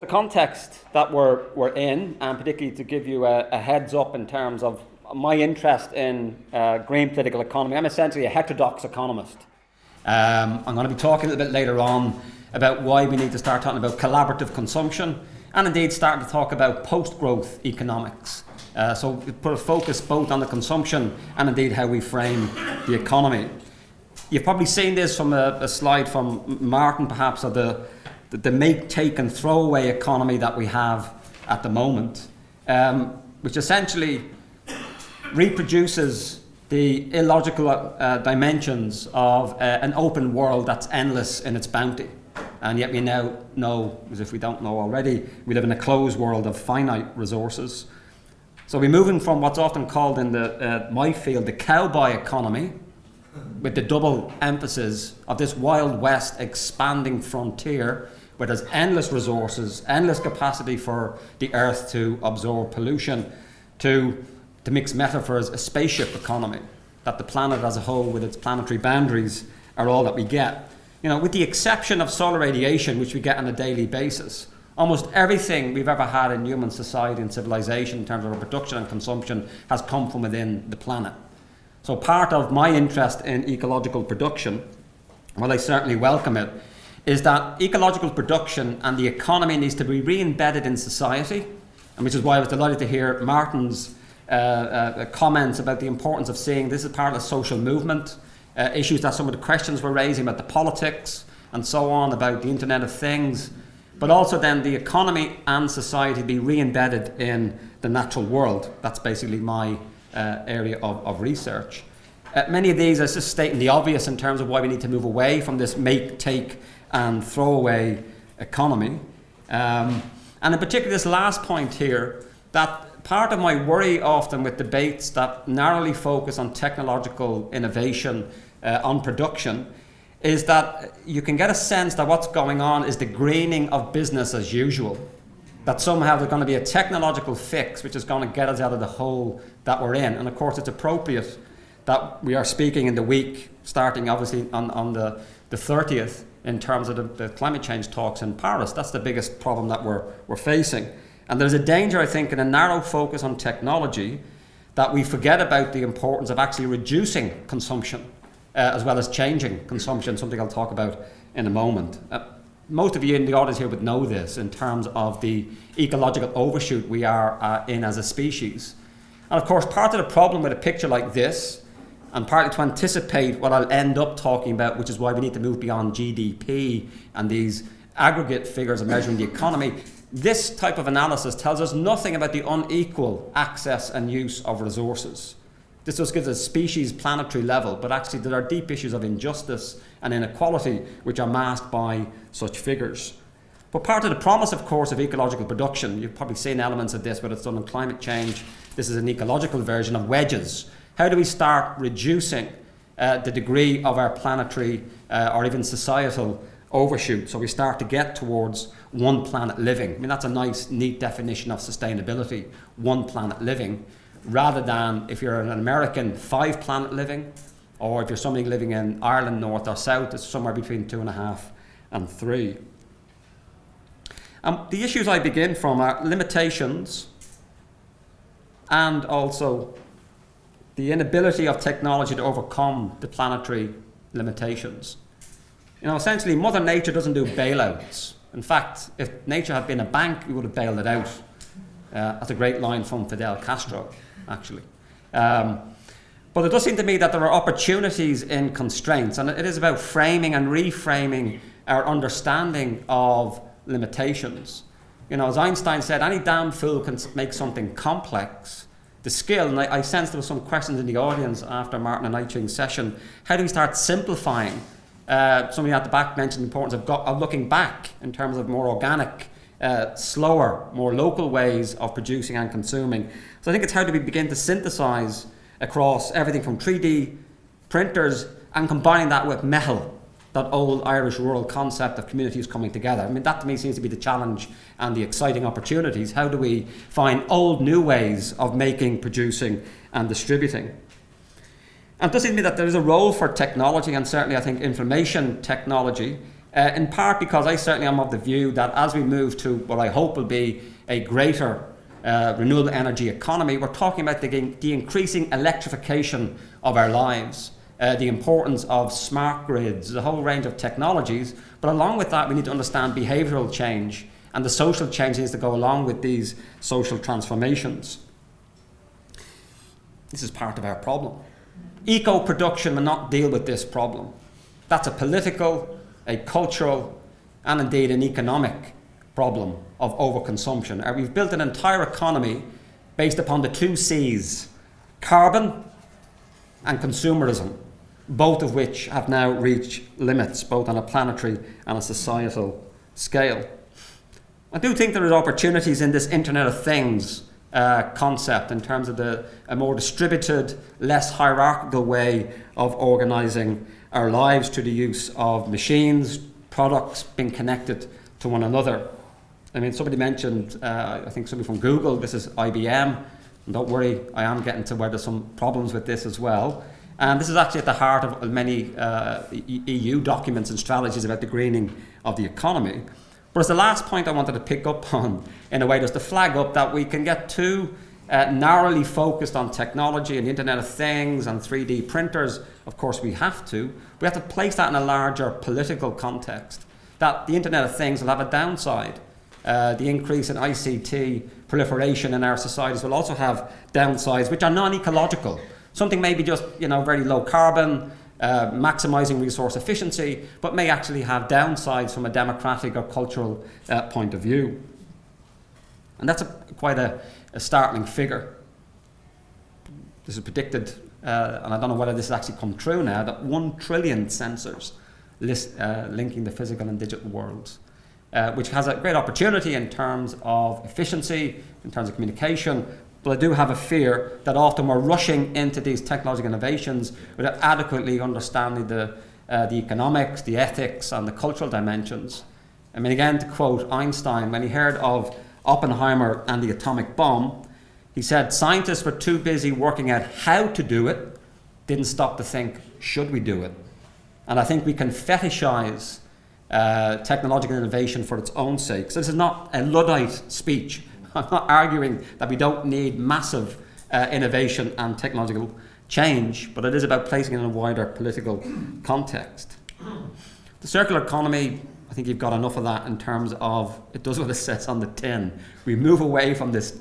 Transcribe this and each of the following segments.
The context that we're in, and particularly to give you a heads up in terms of my interest in green political economy, I'm essentially a heterodox economist. I'm going to be talking a little bit later on about why we need to start talking about collaborative consumption and indeed starting to talk about post-growth economics. So we put a focus both on the consumption and indeed how we frame the economy. You've probably seen this from a slide from Martin perhaps of the make, take and throw away economy that we have at the moment, which essentially reproduces the illogical dimensions of an open world that's endless in its bounty. And yet we now know, as if we don't know already, we live in a closed world of finite resources. So we're moving from what's often called in my field the cowboy economy, with the double emphasis of this Wild West expanding frontier where there's endless resources, endless capacity for the earth to absorb pollution, to mix metaphors, a spaceship economy, that the planet as a whole with its planetary boundaries are all that we get. You know, with the exception of solar radiation, which we get on a daily basis, almost everything we've ever had in human society and civilization in terms of our production and consumption has come from within the planet. So part of my interest in ecological production, while I certainly welcome it, is that ecological production and the economy needs to be re-embedded in society, and which is why I was delighted to hear Martin's comments about the importance of seeing this as part of a social movement, issues that some of the questions were raising about the politics and so on, about the Internet of Things, but also then the economy and society be re-embedded in the natural world. That's basically my area of research. Many of these are just stating the obvious in terms of why we need to move away from this make, take and throwaway economy. And in particular this last point here, that part of my worry often with debates that narrowly focus on technological innovation on production is that you can get a sense that what's going on is the greening of business as usual. That somehow there's going to be a technological fix which is going to get us out of the hole that we're in. And of course it's appropriate that we are speaking in the week starting obviously on the 30th in terms of the climate change talks in Paris. That's the biggest problem that we're facing. And there's a danger, I think, in a narrow focus on technology that we forget about the importance of actually reducing consumption as well as changing consumption, something I'll talk about in a moment. Most of you in the audience here would know this in terms of the ecological overshoot we are in as a species. And of course, part of the problem with a picture like this, and partly to anticipate what I'll end up talking about, which is why we need to move beyond GDP and these aggregate figures of measuring the economy, this type of analysis tells us nothing about the unequal access and use of resources. This just gives us a species planetary level, but actually there are deep issues of injustice and inequality which are masked by such figures. But part of the promise, of course, of ecological production, you've probably seen elements of this, whether it's done on climate change, this is an ecological version of wedges. How do we start reducing the degree of our planetary or even societal overshoot so we start to get towards one planet living? I mean, that's a nice, neat definition of sustainability, one planet living, rather than if you're an American, 5 planet living, or if you're somebody living in Ireland, north or south, it's somewhere between 2.5 and 3. The issues I begin from are limitations and also the inability of technology to overcome the planetary limitations. You know, essentially, Mother Nature doesn't do bailouts. In fact, if nature had been a bank, we would have bailed it out. That's a great line from Fidel Castro, actually. But it does seem to me that there are opportunities in constraints, and it is about framing and reframing our understanding of limitations. You know, as Einstein said, any damn fool can make something complex. The skill, and I sensed there were some questions in the audience after Martin and Eiching's session, how do we start simplifying? Somebody at the back mentioned the importance of looking back in terms of more organic, slower, more local ways of producing and consuming. So I think it's how do we begin to synthesize across everything from 3D printers and combining that with metal, that old Irish rural concept of communities coming together. I mean, that to me seems to be the challenge and the exciting opportunities. How do we find old new ways of making, producing and distributing? And it does seem to me that there is a role for technology, and certainly I think information technology in part because I certainly am of the view that as we move to what I hope will be a greater renewable energy economy, we're talking about the increasing electrification of our lives, the importance of smart grids, a whole range of technologies, but along with that we need to understand behavioural change and the social changes that go along with these social transformations. This is part of our problem. Eco-production will not deal with this problem. That's a political, a cultural, and indeed an economic problem of overconsumption. We've built an entire economy based upon the two C's, carbon and consumerism, both of which have now reached limits, both on a planetary and a societal scale. I do think there are opportunities in this Internet of Things concept in terms of a more distributed, less hierarchical way of organising our lives through the use of machines, products being connected to one another. I mean, somebody mentioned, I think somebody from Google, this is IBM, and don't worry, I am getting to where there's some problems with this as well. And this is actually at the heart of many EU documents and strategies about the greening of the economy. But as the last point I wanted to pick up on, in a way, just to flag up that we can get too narrowly focused on technology and the Internet of Things and 3D printers. Of course we have to. We have to place that in a larger political context, that the Internet of Things will have a downside. The increase in ICT proliferation in our societies will also have downsides which are non-ecological. Something may be just, very low carbon, maximising resource efficiency, but may actually have downsides from a democratic or cultural point of view. And that's quite a startling figure. This is predicted, and I don't know whether this has actually come true now, that 1 trillion sensors linking the physical and digital worlds, which has a great opportunity in terms of efficiency, in terms of communication. But I do have a fear that often we're rushing into these technological innovations without adequately understanding the economics, the ethics, and the cultural dimensions. I mean, again, to quote Einstein, when he heard of Oppenheimer and the atomic bomb, he said, scientists were too busy working out how to do it, didn't stop to think, should we do it? And I think we can fetishize technological innovation for its own sake. So this is not a Luddite speech. I'm not arguing that we don't need massive innovation and technological change, but it is about placing it in a wider political context. The circular economy, I think you've got enough of that in terms of it does what it says on the tin. We move away from this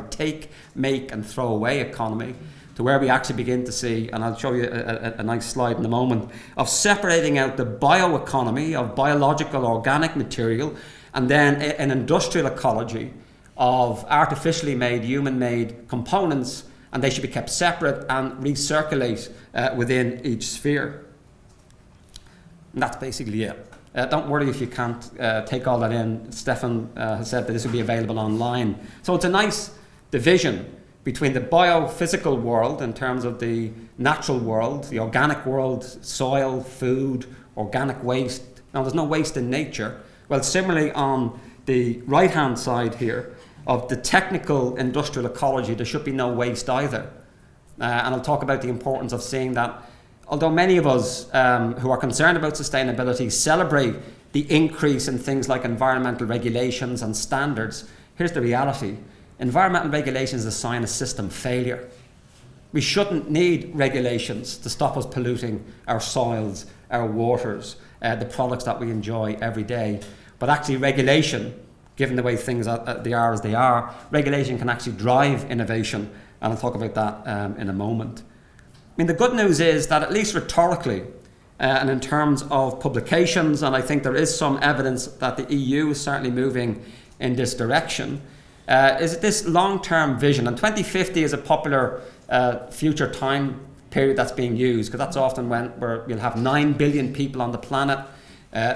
take, make and throw away economy to where we actually begin to see, and I'll show you a nice slide in a moment, of separating out the bioeconomy of biological organic material and then an industrial ecology of artificially made, human-made components, and they should be kept separate and recirculate within each sphere. And that's basically it. Don't worry if you can't take all that in. Stefan has said that this will be available online. So it's a nice division between the biophysical world in terms of the natural world, the organic world, soil, food, organic waste. Now, there's no waste in nature. Well, similarly on the right-hand side here, of the technical industrial ecology, there should be no waste either. And I'll talk about the importance of seeing that, although many of us who are concerned about sustainability celebrate the increase in things like environmental regulations and standards, here's the reality. Environmental regulations is a sign of system failure. We shouldn't need regulations to stop us polluting our soils, our waters, the products that we enjoy every day. But actually regulation, given the way things they are as they are, regulation can actually drive innovation, and I'll talk about that in a moment. I mean, the good news is that at least rhetorically, and in terms of publications, and I think there is some evidence that the EU is certainly moving in this direction, is this long-term vision. And 2050 is a popular future time period that's being used, because that's often where we'll have 9 billion people on the planet.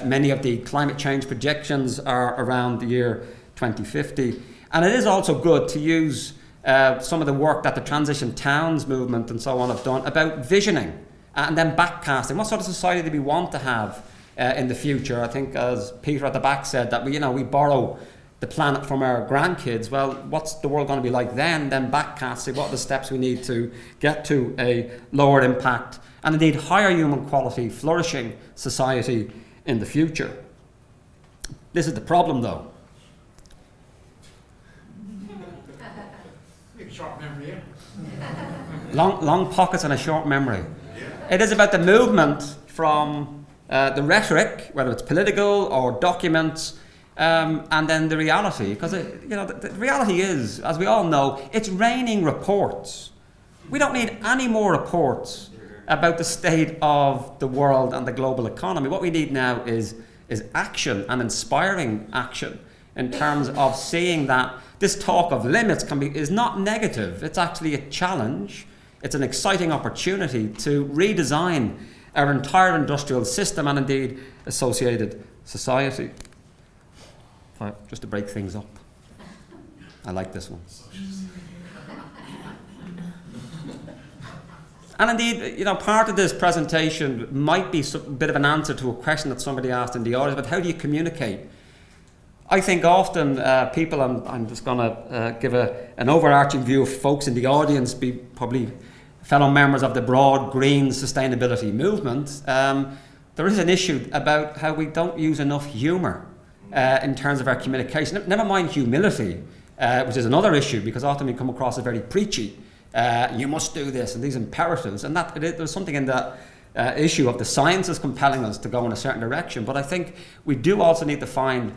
Many of the climate change projections are around the year 2050. And it is also good to use some of the work that the Transition Towns movement and so on have done about visioning and then backcasting. What sort of society do we want to have in the future? I think, as Peter at the back said, that we borrow the planet from our grandkids. Well, what's the world going to be like then? Then backcasting, what are the steps we need to get to a lower impact and indeed higher human quality, flourishing society in the future. This is the problem, though. Short memory, Long pockets and a short memory. It is about the movement from the rhetoric, whether it's political or documents, and then the reality. Because the reality is, as we all know, it's raining reports. We don't need any more reports about the state of the world and the global economy. What we need now is action, and inspiring action, in terms of seeing that this talk of limits is not negative. It's actually a challenge. It's an exciting opportunity to redesign our entire industrial system and indeed associated society. Just to break things up. I like this one. And indeed, part of this presentation might be a bit of an answer to a question that somebody asked in the audience, but how do you communicate? I think often people, I'm just going to give an overarching view of folks in the audience, be probably fellow members of the broad green sustainability movement. There is an issue about how we don't use enough humour in terms of our communication. Never mind humility, which is another issue, because often we come across as very preachy. You must do this, and these imperatives. And there's something in that issue of the science is compelling us to go in a certain direction. But I think we do also need to find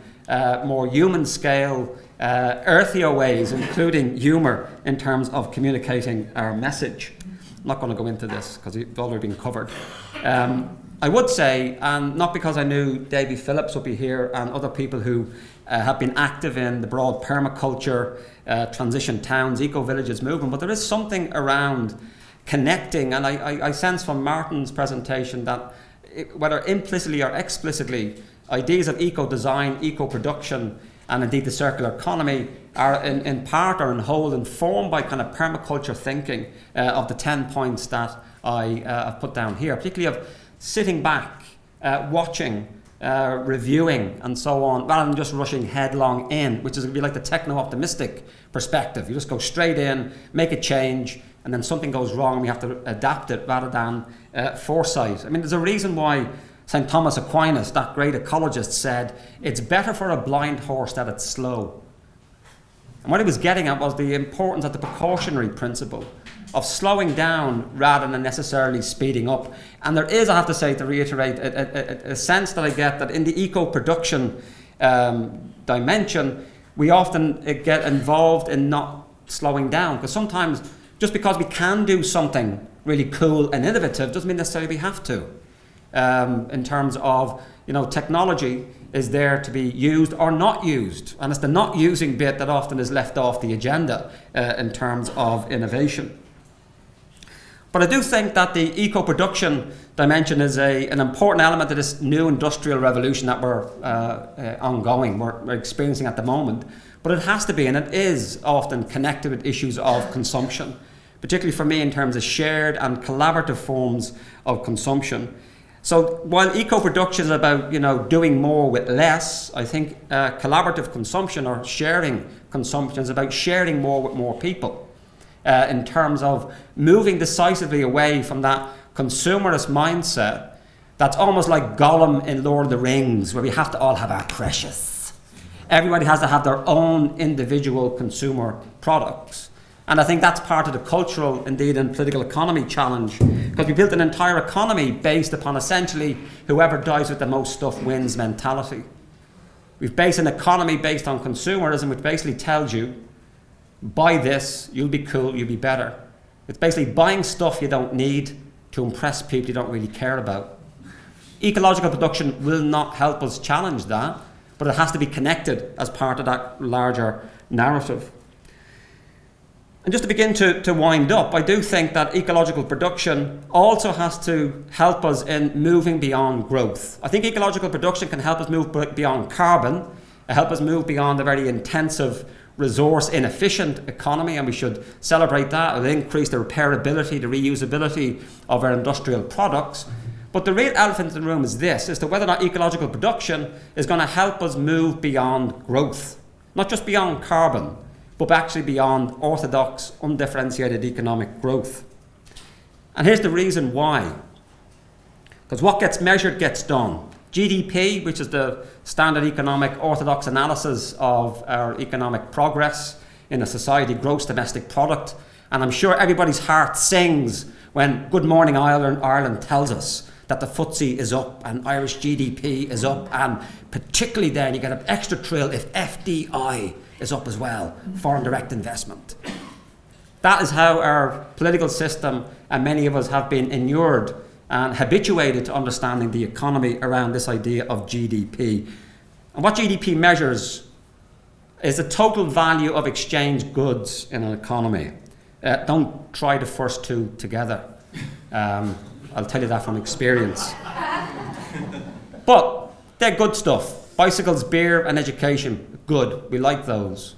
more human scale, earthier ways, including humour, in terms of communicating our message. I'm not going to go into this because it's already been covered. I would say, and not because I knew Davy Phillips would be here and other people who have been active in the broad permaculture, transition towns, eco-villages movement, but there is something around connecting, and I sense from Martin's presentation that whether implicitly or explicitly, ideas of eco-design, eco-production, and indeed the circular economy are in part or in whole informed by kind of permaculture thinking of the 10 points that I've put down here, particularly of sitting back, watching, reviewing, and so on, rather than just rushing headlong in, which is going to be like the techno-optimistic perspective. You just go straight in, make a change, and then something goes wrong and we have to adapt it, rather than foresight. I mean, there's a reason why St. Thomas Aquinas, that great ecologist, said, it's better for a blind horse that it's slow. And what he was getting at was the importance of the precautionary principle of slowing down rather than necessarily speeding up. And there is, I have to say, to reiterate, a sense that I get that in the eco-production dimension, we often get involved in not slowing down. Because sometimes, just because we can do something really cool and innovative doesn't mean necessarily we have to. In terms of, technology is there to be used or not used. And it's the not using bit that often is left off the agenda in terms of innovation. But I do think that the eco-production dimension is an important element of this new industrial revolution that we're we're experiencing at the moment. But it has to be, and it is often connected with issues of consumption, particularly for me in terms of shared and collaborative forms of consumption. So while eco-production is about, doing more with less, I think collaborative consumption or sharing consumption is about sharing more with more people. In terms of moving decisively away from that consumerist mindset that's almost like Gollum in Lord of the Rings, where we have to all have our precious. Everybody has to have their own individual consumer products. And I think that's part of the cultural, indeed, and political economy challenge, because we built an entire economy based upon essentially whoever dies with the most stuff wins mentality. We've based an economy based on consumerism, which basically tells you, buy this, you'll be cool, you'll be better. It's basically buying stuff you don't need to impress people you don't really care about. Ecological production will not help us challenge that, but it has to be connected as part of that larger narrative. And just to begin to wind up, I do think that ecological production also has to help us in moving beyond growth. I think ecological production can help us move beyond carbon, help us move beyond a very intensive, resource inefficient economy, and we should celebrate that. It'll increase the repairability, the reusability of our industrial products. But the real elephant in the room is this, as to whether or not ecological production is going to help us move beyond growth. Not just beyond carbon, but actually beyond orthodox, undifferentiated economic growth. And here's the reason why. Because what gets measured gets done. GDP, which is the standard economic orthodox analysis of our economic progress in a society, gross domestic product. And I'm sure everybody's heart sings when Good Morning Ireland tells us that the FTSE is up and Irish GDP is up, and particularly then you get an extra thrill if FDI is up as well, foreign direct investment. That is how our political system and many of us have been inured and habituated to understanding the economy around this idea of GDP. And what GDP measures is the total value of exchanged goods in an economy. Don't try the first two together. I'll tell you that from experience. But they're good stuff. Bicycles, beer and education, good. We like those.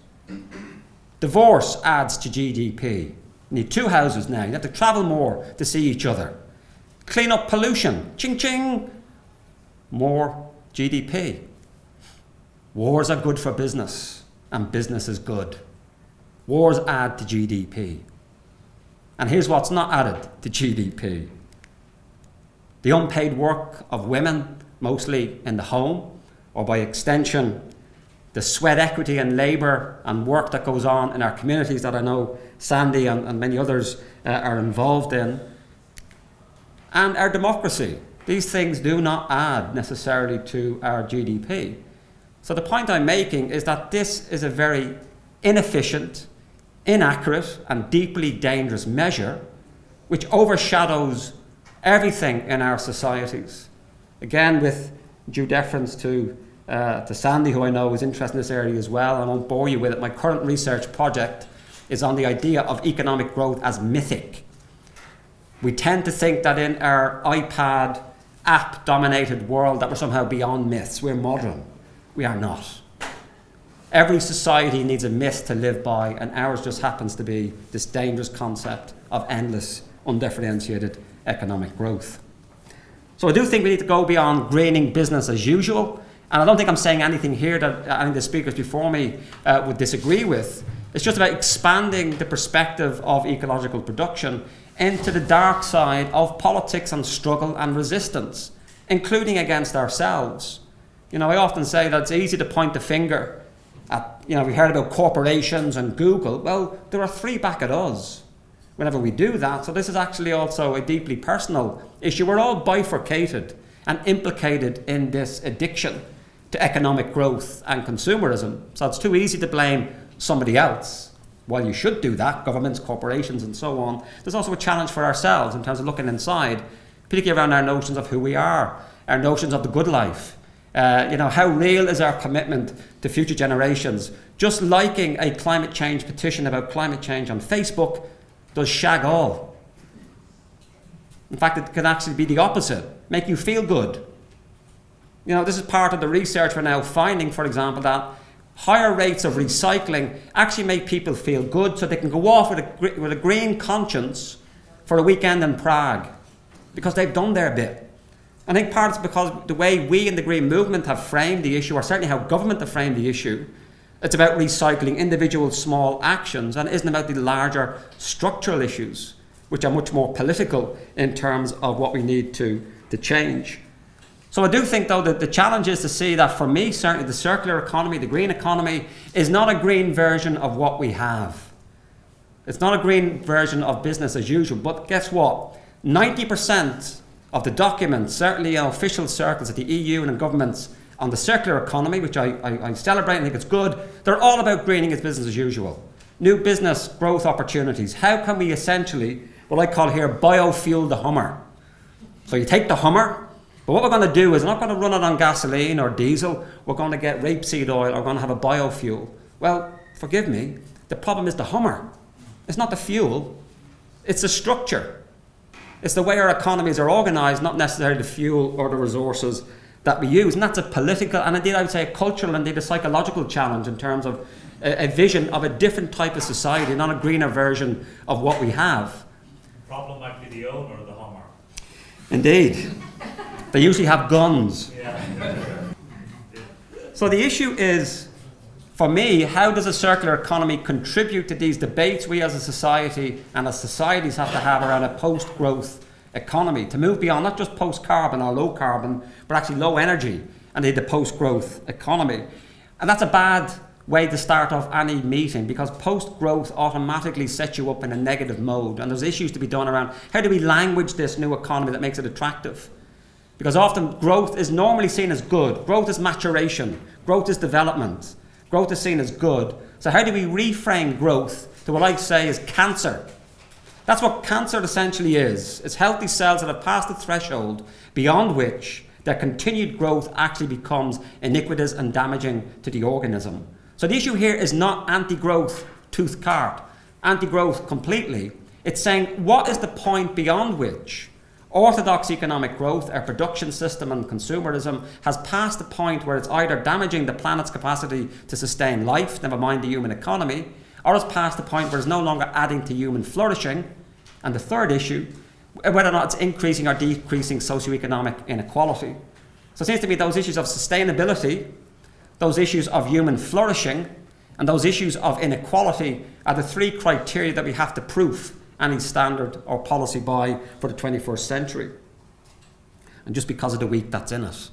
Divorce adds to GDP. You need 2 houses now. You have to travel more to see each other. Clean up pollution. Ching ching. More GDP. Wars are good for business, and business is good. Wars add to GDP. And here's what's not added to GDP. The unpaid work of women, mostly in the home, or by extension, the sweat equity and labour and work that goes on in our communities that I know Sandy and many others are involved in, and our democracy. These things do not add necessarily to our GDP. So the point I'm making is that this is a very inefficient, inaccurate and deeply dangerous measure which overshadows everything in our societies. Again, with due deference to Sandy, who I know is interested in this area as well. I won't bore you with it. My current research project is on the idea of economic growth as mythic. We tend to think that in our iPad app-dominated world that we're somehow beyond myths. We're modern. We are not. Every society needs a myth to live by, and ours just happens to be this dangerous concept of endless, undifferentiated economic growth. So I do think we need to go beyond greening business as usual. And I don't think I'm saying anything here that any of the speakers before me would disagree with. It's just about expanding the perspective of ecological production into the dark side of politics and struggle and resistance, including against ourselves. You know, I often say that it's easy to point the finger at, we heard about corporations and Google. Well, there are 3 back at us whenever we do that. So this is actually also a deeply personal issue. We're all bifurcated and implicated in this addiction to economic growth and consumerism. So it's too easy to blame somebody else. While you should do that, governments, corporations and so on, there's also a challenge for ourselves in terms of looking inside, particularly around our notions of who we are, our notions of the good life. How real is our commitment to future generations? Just liking a climate change petition about climate change on Facebook does shag all. In fact, it can actually be the opposite, make you feel good. This is part of the research we're now finding, for example, that higher rates of recycling actually make people feel good so they can go off with a green conscience for a weekend in Prague because they've done their bit. I think part is because the way we in the green movement have framed the issue, or certainly how government have framed the issue, it's about recycling individual small actions and isn't about the larger structural issues, which are much more political in terms of what we need to change. So I do think, though, that the challenge is to see that, for me, certainly the circular economy, the green economy, is not a green version of what we have. It's not a green version of business as usual. But guess what? 90% of the documents, certainly in official circles at the EU and in governments on the circular economy, which I celebrate and think it's good, they're all about greening as business as usual. New business growth opportunities. How can we essentially, what I call here, biofuel the Hummer? So you take the Hummer, but what we're going to do is we're not going to run it on gasoline or diesel. We're going to get rapeseed oil, or we're going to have a biofuel. Well, forgive me, the problem is the Hummer. It's not the fuel, it's the structure. It's the way our economies are organised, not necessarily the fuel or the resources that we use. And that's a political, and indeed I would say a cultural, indeed a psychological challenge in terms of a vision of a different type of society, not a greener version of what we have. The problem might be the owner of the Hummer. Indeed. They usually have guns. Yeah. So the issue is, for me, how does a circular economy contribute to these debates we as a society and as societies have to have around a post-growth economy, to move beyond not just post-carbon or low carbon, but actually low energy and the post-growth economy. And that's a bad way to start off any meeting, because post-growth automatically sets you up in a negative mode, and there's issues to be done around how do we language this new economy that makes it attractive. Because often growth is normally seen as good. Growth is maturation. Growth is development. Growth is seen as good. So how do we reframe growth to what I say is cancer? That's what cancer essentially is. It's healthy cells that have passed the threshold beyond which their continued growth actually becomes iniquitous and damaging to the organism. So the issue here is not anti-growth tooth cart, anti-growth completely. It's saying, what is the point beyond which orthodox economic growth, our production system and consumerism, has passed the point where it's either damaging the planet's capacity to sustain life, never mind the human economy, or it's past the point where it's no longer adding to human flourishing. And the third issue, whether or not it's increasing or decreasing socioeconomic inequality. So it seems to me those issues of sustainability, those issues of human flourishing, and those issues of inequality are the three criteria that we have to proof any standard or policy by for the 21st century. And just because of the week that's in it,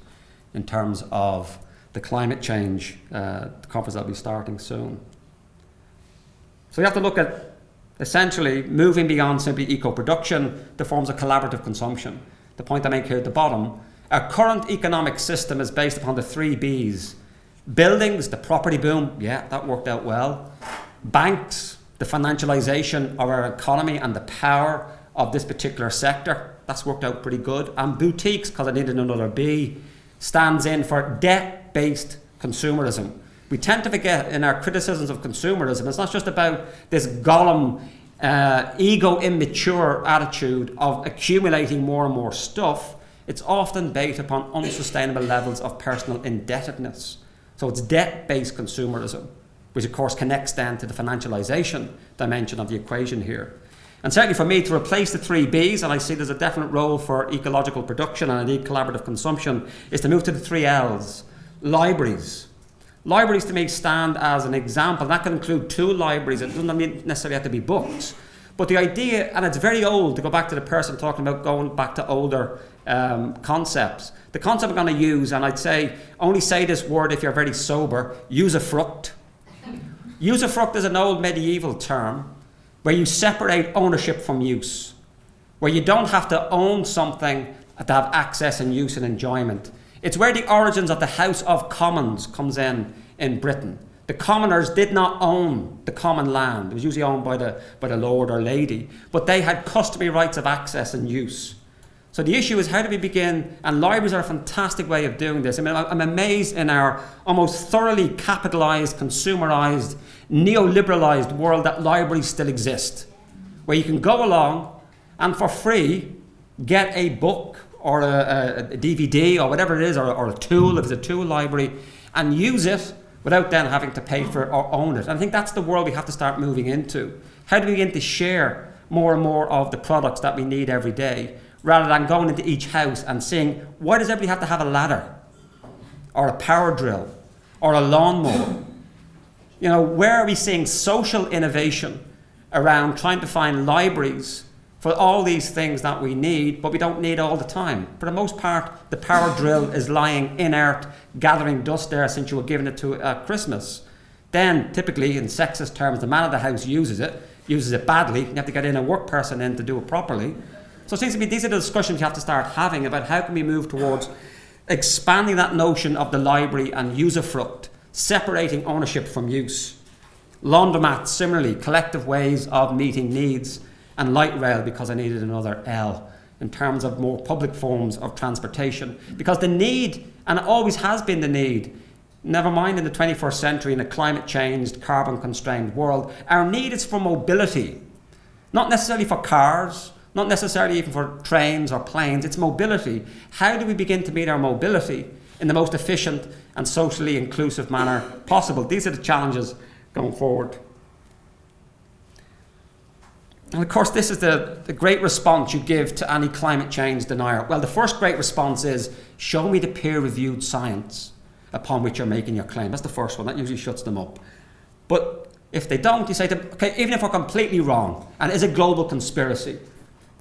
in terms of the climate change, the conference that'll be starting soon. So you have to look at essentially moving beyond simply eco-production to forms of collaborative consumption. The point I make here at the bottom, our current economic system is based upon the 3 Bs. Buildings, the property boom, yeah, that worked out well. Banks, the financialization of our economy and the power of this particular sector, that's worked out pretty good. And boutiques, because I needed another B, stands in for debt-based consumerism. We tend to forget in our criticisms of consumerism, it's not just about this golem, ego-immature attitude of accumulating more and more stuff. It's often based upon unsustainable levels of personal indebtedness. So it's debt-based consumerism, which of course connects then to the financialization dimension of the equation here. And certainly for me, to replace the 3 Bs, and I see there's a definite role for ecological production and indeed collaborative consumption, is to move to the 3 Ls. Libraries. Libraries to me stand as an example. That can include 2 libraries. It doesn't necessarily have to be books. But the idea, and it's very old, to go back to the person talking about going back to older concepts. The concept I'm going to use, and I'd say, only say this word if you're very sober, usufruct. Usufruct is an old medieval term where you separate ownership from use, where you don't have to own something to have access and use and enjoyment. It's where the origins of the House of Commons comes in Britain. The commoners did not own the common land. It was usually owned by the lord or lady, but they had customary rights of access and use. So the issue is, how do we begin? And libraries are a fantastic way of doing this. I mean, I'm amazed in our almost thoroughly capitalized, consumerized, neoliberalized world that libraries still exist, where you can go along and for free get a book or a DVD or whatever it is, or a tool, if it's a tool library, and use it without then having to pay for it or own it. And I think that's the world we have to start moving into. How do we begin to share more and more of the products that we need every day, rather than going into each house and seeing, why does everybody have to have a ladder or a power drill or a lawnmower? You know, where are we seeing social innovation around trying to find libraries for all these things that we need, but we don't need all the time? For the most part, the power drill is lying inert, gathering dust there since you were giving it to Christmas. Then, typically, in sexist terms, the man of the house uses it badly. You have to get in a work person in to do it properly. So it seems to me these are the discussions you have to start having about how can we move towards expanding that notion of the library and usufruct, separating ownership from use. Laundromats, similarly, collective ways of meeting needs. And light rail, because I needed another L, in terms of more public forms of transportation. Because the need, and it always has been the need, never mind in the 21st century in a climate changed, carbon constrained world, our need is for mobility. Not necessarily for cars, not necessarily even for trains or planes, it's mobility. How do we begin to meet our mobility in the most efficient and socially inclusive manner possible? These are the challenges going forward. And of course, this is the great response you give to any climate change denier. Well, the first great response is, show me the peer-reviewed science upon which you're making your claim. That's the first one. That usually shuts them up. But if they don't, you say to them, okay, even if we're completely wrong, and it is a global conspiracy,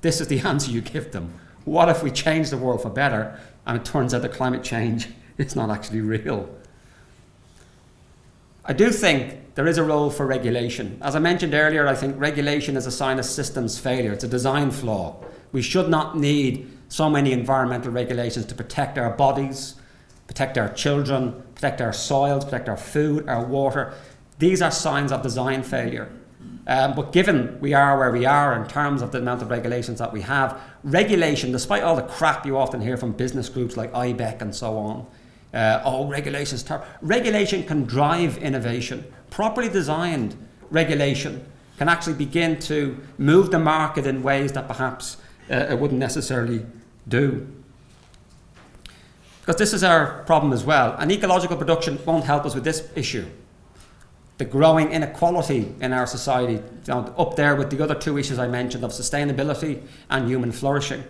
this is the answer you give them. What if we change the world for better and it turns out that climate change is not actually real? I do think there is a role for regulation. As I mentioned earlier, I think regulation is a sign of systems failure. It's a design flaw. We should not need so many environmental regulations to protect our bodies, protect our children, protect our soils, protect our food, our water. These are signs of design failure. But given we are where we are in terms of the amount of regulations that we have, regulation, despite all the crap you often hear from business groups like IBEC and so on, regulation can drive innovation. Properly designed regulation can actually begin to move the market in ways that perhaps it wouldn't necessarily do. Because this is our problem as well. And ecological production won't help us with this issue. The growing inequality in our society, up there with the other two issues I mentioned of sustainability and human flourishing.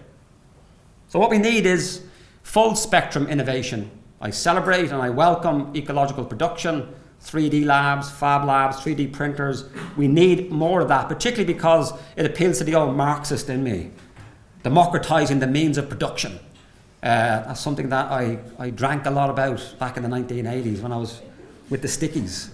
So what we need is full spectrum innovation. I celebrate and I welcome ecological production, 3D labs, fab labs, 3D printers. We need more of that, particularly because it appeals to the old Marxist in me. Democratizing the means of production. That's something that I drank a lot about back in the 1980s when I was with the Stickies.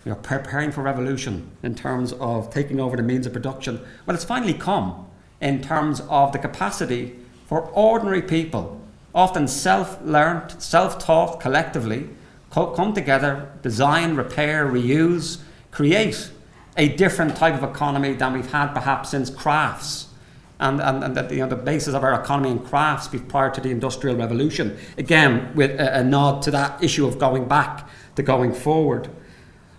We were preparing for revolution in terms of taking over the means of production. Well, it's finally come in terms of the capacity for ordinary people, often self-learned, self-taught collectively, come together, design, repair, reuse, create a different type of economy than we've had perhaps since crafts. And the basis of our economy in crafts prior to the Industrial Revolution. Again, with a nod to that issue of going back to going forward.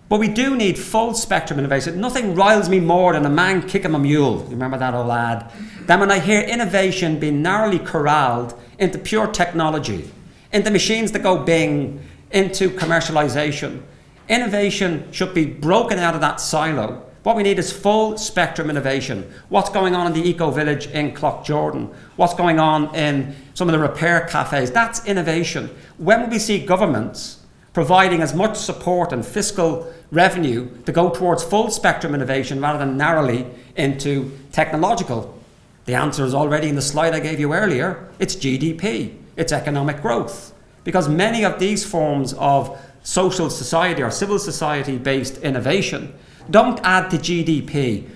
But we do need full spectrum innovation. Nothing riles me more than a man kicking a mule, you remember that old ad, than when I hear innovation being narrowly corralled into pure technology, into machines that go bing, into commercialization. Innovation should be broken out of that silo. What we need is full spectrum innovation. What's going on in the Eco Village in Cloughjordan? What's going on in some of the repair cafes? That's innovation. When will we see governments providing as much support and fiscal revenue to go towards full spectrum innovation rather than narrowly into technological? The answer is already in the slide I gave you earlier. It's GDP. It's economic growth. Because many of these forms of social society or civil society based innovation don't add to GDP,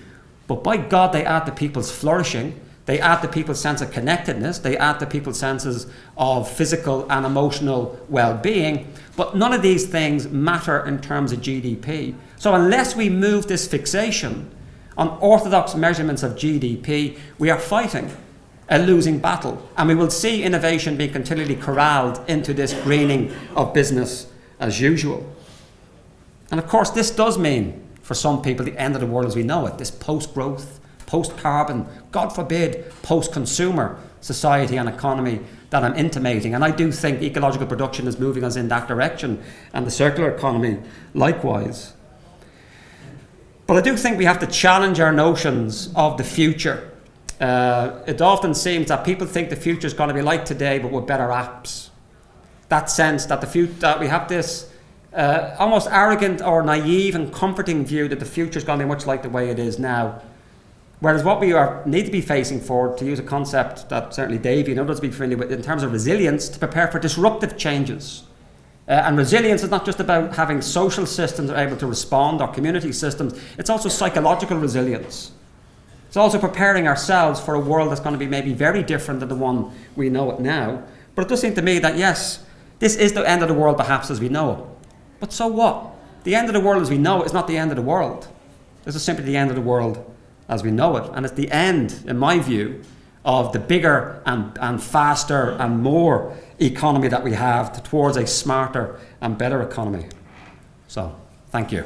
but by God, they add to people's flourishing. They add to people's sense of connectedness. They add to people's senses of physical and emotional well-being. But none of these things matter in terms of GDP. So unless we move this fixation on orthodox measurements of GDP, we are fighting a losing battle. And we will see innovation being continually corralled into this greening of business as usual. And of course, this does mean, for some people, the end of the world as we know it, this post-growth, post-carbon, God forbid, post-consumer society and economy that I'm intimating. And I do think ecological production is moving us in that direction, and the circular economy likewise. But I do think we have to challenge our notions of the future. It often seems that people think the future is going to be like today, but with better apps. That sense that that we have this almost arrogant or naive and comforting view that the future is going to be much like the way it is now. Whereas what we need to be facing forward, to use a concept that certainly Davey and others will be familiar with, in terms of resilience, to prepare for disruptive changes. And resilience is not just about having social systems that are able to respond, or community systems, it's also psychological resilience. It's also preparing ourselves for a world that's going to be maybe very different than the one we know it now. But it does seem to me that yes, this is the end of the world perhaps as we know it. But so what? The end of the world as we know it is not the end of the world. This is simply the end of the world as we know it. And it's the end, in my view, of the bigger and faster and more economy that we have towards a smarter and better economy. So, thank you.